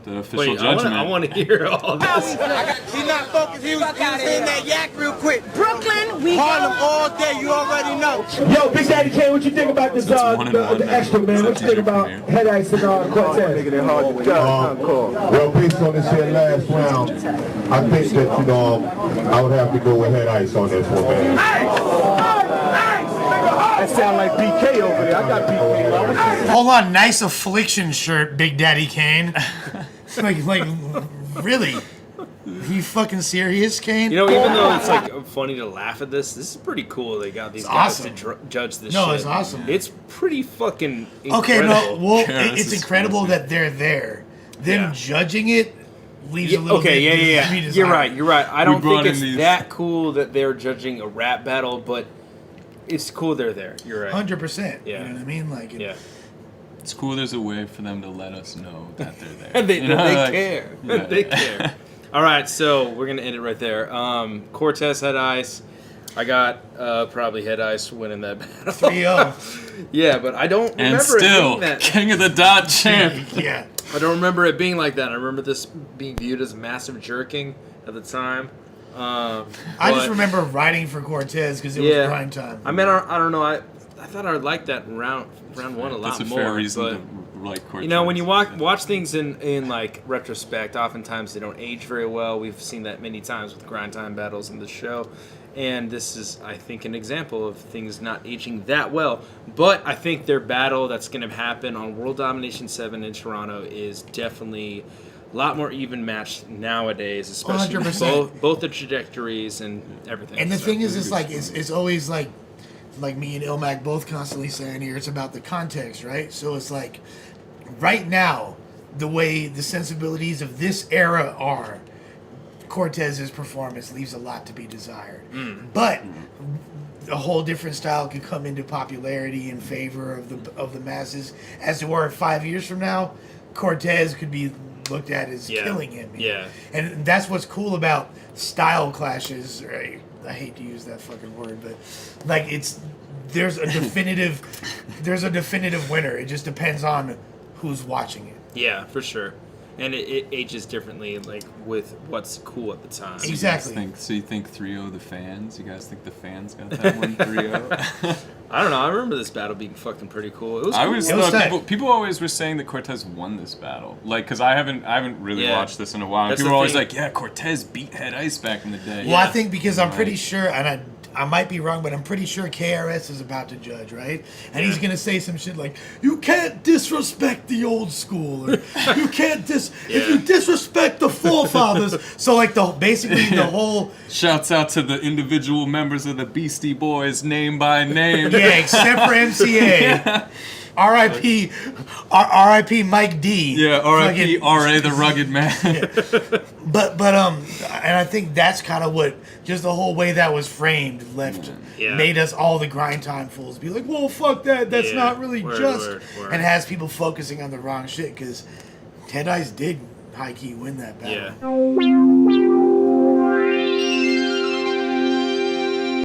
The official Wait, judgment. I want to hear all this. He's not focused. He was hitting that yak real quick. Brooklyn, we Harlem all day. You already know. Yo, Big Daddy Kane, what you think about this, the extra, man? What you think about Head Ice and Cortez? Well, based on this here last round, I think that, you know, I would have to go with Head Ice on this one, man. That sound like BK over there. I got BK. Hold on, nice affliction shirt, Big Daddy Kane. like, really? Are you fucking serious, Kane? You know, even though it's like funny to laugh at this is pretty cool. They got these guys awesome. to judge this. No, shit. it's awesome. It's pretty fucking incredible. Okay, no, well, Yeah, this it's is incredible crazy. that they're there. Them Yeah. judging it leaves a little bit. Yeah. to be You're right. desired. You're right. I don't brought think in it's these- that cool that they're judging a rap battle, but it's cool they're there. You're right. 100%. Yeah. You know what I mean? Like, Yeah. It's cool. There's a way for them to let us know that they're there. And they You know, like, care. yeah. They care. All right, so we're gonna end it right there. Cortez Head Ice. I got probably Head Ice winning that battle. 3-0. Yeah, but I don't remember And it still, being that. King of the Dot champ. Yeah. I don't remember it being like that. I remember this being viewed as massive jerking at the time. I just but- remember writing for Cortez because it was prime time. I mean, I don't know. I thought I liked that round one a lot That's a more. fair reason but, to like Cortez. you know, when you watch things in like retrospect, oftentimes they don't age very well. We've seen that many times with grind time battles in the show, and this is, I think, an example of things not aging that well. But I think their battle that's going to happen on World Domination 7 in Toronto is definitely a lot more even matched nowadays, especially with 100%. both the trajectories and everything. And the So- thing is, it's like it's always like me and Ilmac both constantly saying here, it's about the context, right? So it's like right now, the way the sensibilities of this era are, Cortez's performance leaves a lot to be desired. But a whole different style could come into popularity in favor of the masses. As it were, 5 years from now, Cortez could be looked at as killing him. Yeah. And that's what's cool about style clashes. Right? I hate to use that fucking word, but like there's a definitive winner. It just depends on who's watching it. Yeah, for sure. And it ages differently, like, with what's cool at the time. Exactly. So you think 3-0 the fans? You guys think the fans got that one 3-0? I don't know. I remember this battle being fucking pretty cool. It was I cool. always It was thought tight. people always were saying that Cortez won this battle, like, because I haven't really Yeah. watched this in a while. And That's people the were always thing. like, "Yeah, Cortez beat Head Ice back in the day." Well, I think because I'm pretty sure, and I might be wrong, but I'm pretty sure KRS is about to judge, right? And he's gonna say some shit like, "You can't disrespect the old school," or "You can't if you disrespect the forefathers." So like basically the whole Shouts out to the individual members of the Beastie Boys, name by name. yeah, except for MCA. R.I.P. R.I.P. Mike D. Yeah, R.I.P. Fucking- R.A. the Rugged Man. But and I think that's kind of what just the whole way that was framed made us all the grind time fools be like, "Whoa, fuck that! That's Yeah. not really Word, just," word. and has people focusing on the wrong shit because Head Ice did high key win that battle. Yeah.